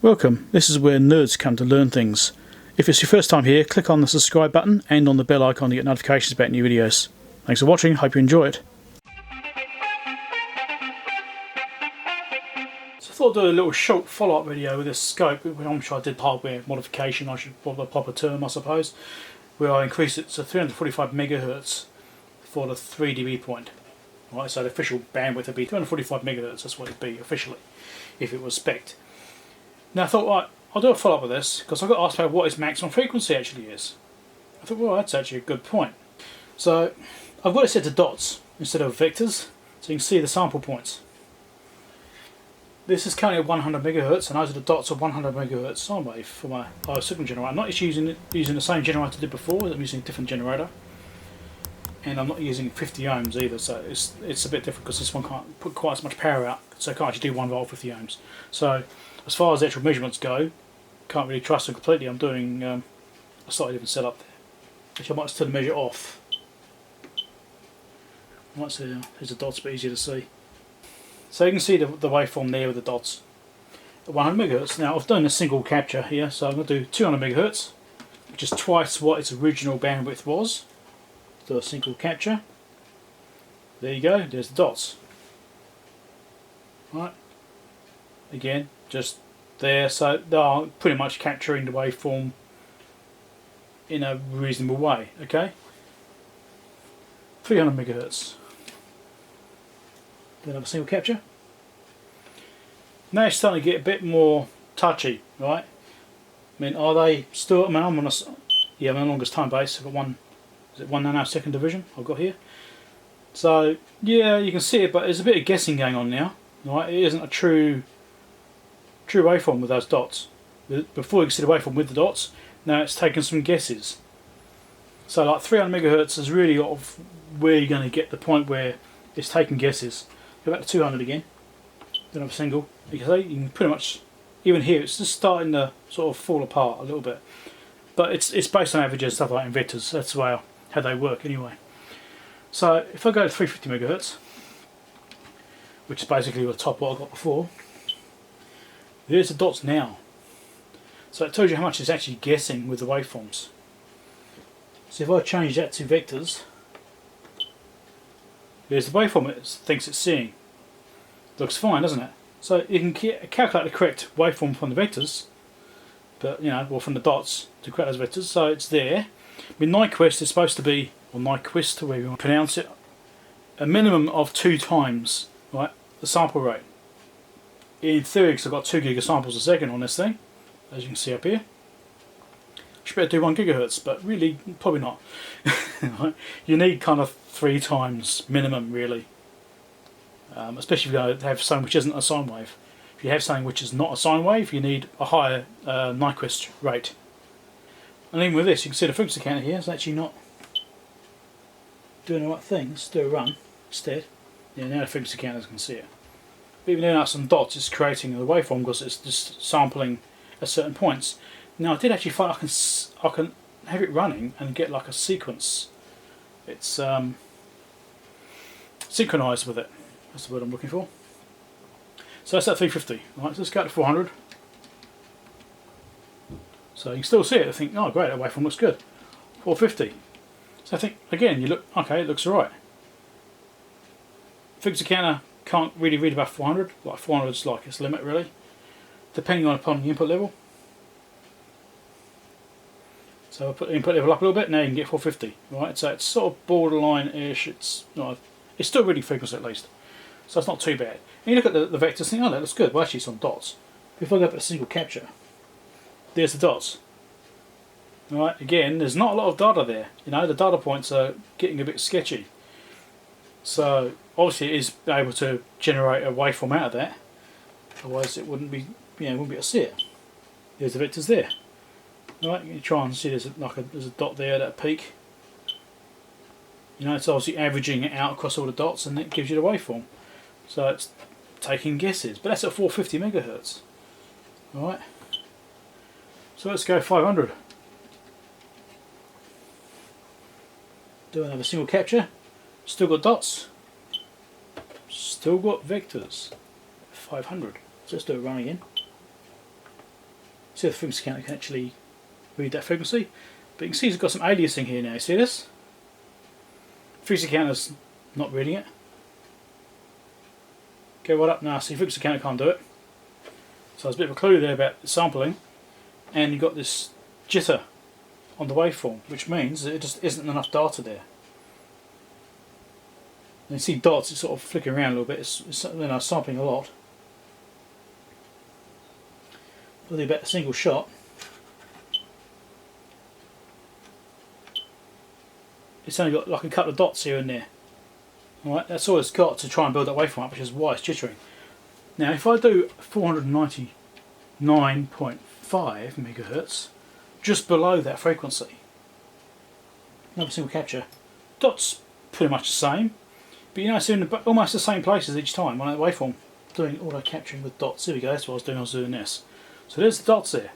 Welcome, this is where nerds come to learn things. If it's your first time here, click on the subscribe button and on the bell icon to get notifications about new videos. Thanks for watching, hope you enjoy it. So I thought I'd do a little short follow-up video with this scope, which I'm sure I did hardware modification, I should put a proper term I suppose, where I increased it to 345 megahertz for the 3 dB point. Right, so the official bandwidth would be 345 megahertz, that's what it'd be officially, if it was spec'd. Now I thought, right, I'll do a follow-up with this, because I got asked about what its maximum frequency actually is. I thought, well, that's actually a good point. So, I've got it set to dots instead of vectors, so you can see the sample points. This is currently at 100 megahertz, and those are the dots of 100 megahertz sine wave for my Siglent generator. I'm not just using the same generator I did before, I'm using a different generator. And I'm not using 50 ohms either, so it's a bit different because this one can't put quite as much power out, so I can't actually do 1 volt 50 ohms. So as far as the actual measurements go, can't really trust them completely. I'm doing a slightly different setup there, which I might turn the measure off. I might say here's the dots, a bit easier to see. So you can see the waveform there with the dots at 100 megahertz. Now I've done a single capture here, so I'm going to do 200 megahertz, which is twice what its original bandwidth was. Do a single capture. There you go, there's the dots. Right. Again, just there, so they are pretty much capturing the waveform in a reasonable way, okay? 300 megahertz. Then have a single capture. Now it's starting to get a bit more touchy, right? I mean, are they still, I mean, I'm on a, yeah, I'm on the longest time base. I've got 1 nanosecond division I've got here. So yeah, you can see it, but there's a bit of guessing going on now. Right, it isn't a true waveform with those dots. Before you could see the waveform with the dots, now it's taken some guesses. So like 300 megahertz is really of where you're going to get the point where it's taking guesses. Go back to 200 again. Then have a single. You can pretty much, even here, it's just starting to sort of fall apart a little bit. But it's based on averages, stuff like in vectors. That's the way how they work anyway. So if I go to 350 megahertz, which is basically the top what I got before, there's the dots now. So it tells you how much it's actually guessing with the waveforms. So if I change that to vectors, there's the waveform it thinks it's seeing. Looks fine, doesn't it? So you can calculate the correct waveform from the vectors, but you know, or from the dots to create those vectors. So it's there. I mean, Nyquist is supposed to be, or Nyquist, however you want to pronounce it, a minimum of 2 times, right, the sample rate. In theory, because I've got 2 gigasamples a second on this thing, as you can see up here. Should better do 1 gigahertz, but really, probably not. You need kind of 3 times minimum, really. Especially if you have something which isn't a sine wave. If you have something which is not a sine wave, you need a higher Nyquist rate. And even with this, you can see the frequency counter here is actually not doing the right thing. Let's do a run instead. Yeah, now the frequency counter can see it. But even though some dots, it's creating the waveform because it's just sampling at certain points. Now I did actually find I can have it running and get like a sequence. It's synchronized with it. That's the word I'm looking for. So that's at 350. Right, so let's go to 400. So you can still see it. I think, oh great, that waveform looks good. 450. So I think, again, you look, okay, it looks alright. Frequency counter can't really read above 400. Like 400 is like its limit really, depending upon the input level. So I'll put the input level up a little bit. Now you can get 450. Right, so it's sort of borderline-ish. It's still reading frequency at least. So it's not too bad. And you look at the vectors and think, oh, that looks good. Well, actually, it's on dots. If I go up to single capture, there's the dots. Right, again, there's not a lot of data there. You know, the data points are getting a bit sketchy. So obviously, it is able to generate a waveform out of that. Otherwise, it wouldn't be, wouldn't be able to see it. There's the vectors there. Right, you try and see there's a dot there, that peak. You know, it's obviously averaging it out across all the dots, and that gives you the waveform. So it's taking guesses, but that's at 450 megahertz. Alright, so let's go 500. Do another single capture. Still got dots. Still got vectors. 500. So let's do a run again. See if the frequency counter can actually read that frequency. But you can see it's got some aliasing here now. See this? Frequency counter's not reading it. Go right up now. See, frequency counter can't do it. So there's a bit of a clue there about sampling. And you've got this jitter on the waveform, which means that it just isn't enough data there. And you see dots, it's sort of flicking around a little bit. It's sampling a lot. We'll do about a single shot. It's only got like a couple of dots here and there. Alright, that's all it's got to try and build that waveform up, which is why it's jittering. Now if I do 499.5 megahertz, just below that frequency, another single capture, dots pretty much the same, but you know it's in almost the same places each time on that waveform, doing auto capturing with dots. There we go, that's what I was doing this. So there's the dots there.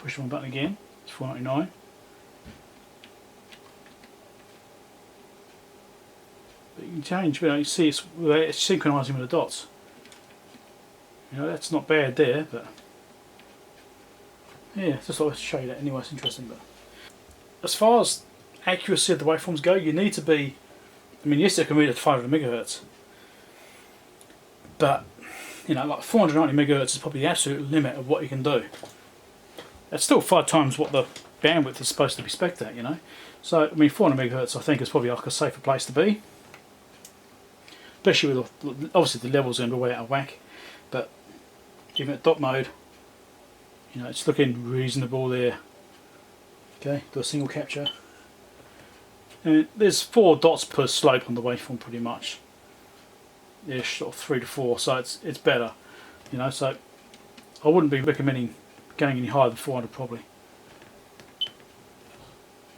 Push the one button again, it's 499. But you can change, but you see it's synchronising with the dots. You know, that's not bad there, but yeah, just thought I'd show you that anyway, it's interesting. But as far as accuracy of the waveforms go, you need to be, I mean, yes, they can read at 500 megahertz, but you know, like 490 megahertz is probably the absolute limit of what you can do. That's still 5 times what the bandwidth is supposed to be spec'd at, you know. So, I mean, 400 megahertz I think is probably like a safer place to be. Especially with, obviously the levels are going to be way out of whack, but even at dot mode, you know, it's looking reasonable there. Okay, do a single capture. And there's 4 dots per slope on the waveform pretty much. There's sort of 3 to 4, so it's better, you know. So I wouldn't be recommending going any higher than 400 probably.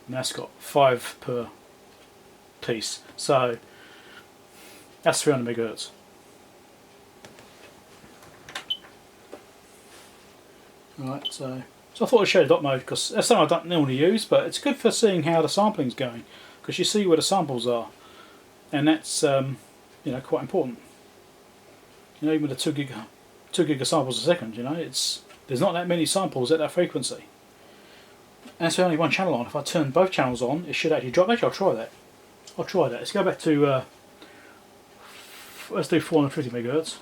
And that's got 5 per piece, so that's 300 megahertz. Alright, so I thought I'd show you dot mode because that's something I don't normally use, but it's good for seeing how the sampling's going, because you see where the samples are, and that's you know, quite important. You know, even with the 2 giga samples a second, you know, there's not that many samples at that frequency. And that's only one channel on. If I turn both channels on, it should actually drop. Actually, I'll try that. Let's go back to let's do 450 megahertz.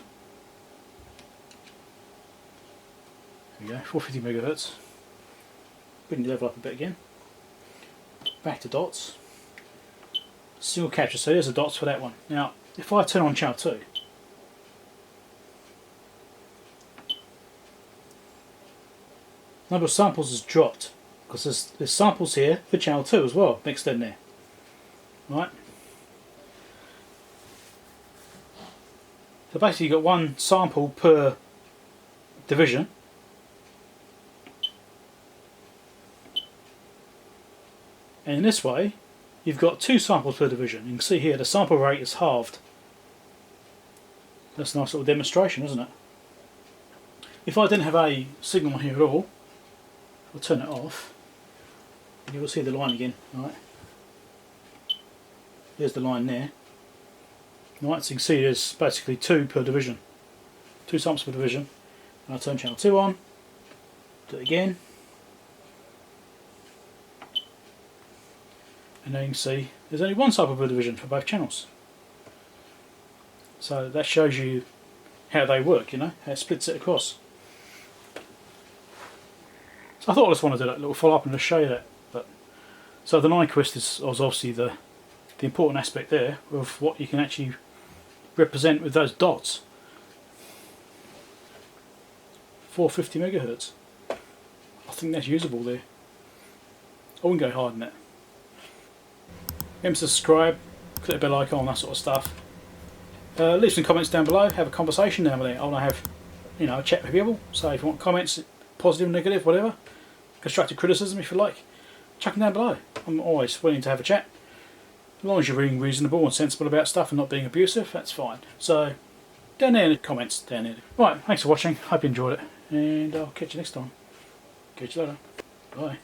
There we go, 450 megahertz. Bring the level up a bit again. Back to dots. Single capture, so there's the dots for that one. Now, if I turn on channel 2, number of samples has dropped because there's samples here for channel 2 as well mixed in there. Right? So basically you've got 1 sample per division. And in this way you've got 2 samples per division. You can see here the sample rate is halved. That's a nice little demonstration, isn't it? If I didn't have a signal on here at all, I'll turn it off and you will see the line again. Right? There's the line there. Right, so you can see there's basically 2 per division. 2 samples per division. And I'll turn channel 2 on, do it again. And then you can see there's only 1 sample per division for both channels. So that shows you how they work, you know, how it splits it across. So I thought I just wanted to do that little follow up and just show you that. But so the Nyquist was obviously the important aspect there of what you can actually represent with those dots. 450 megahertz. I think that's usable there. I wouldn't go higher than that. Remember to subscribe, click the bell icon, that sort of stuff. Leave some comments down below, have a conversation down there. I want to have, you know, a chat with people. So if you want comments, positive, negative, whatever, constructive criticism if you like, chuck them down below. I'm always willing to have a chat. As long as you're being reasonable and sensible about stuff and not being abusive, that's fine. So, down there in the comments, down there. Right, thanks for watching, hope you enjoyed it, and I'll catch you next time. Catch you later. Bye.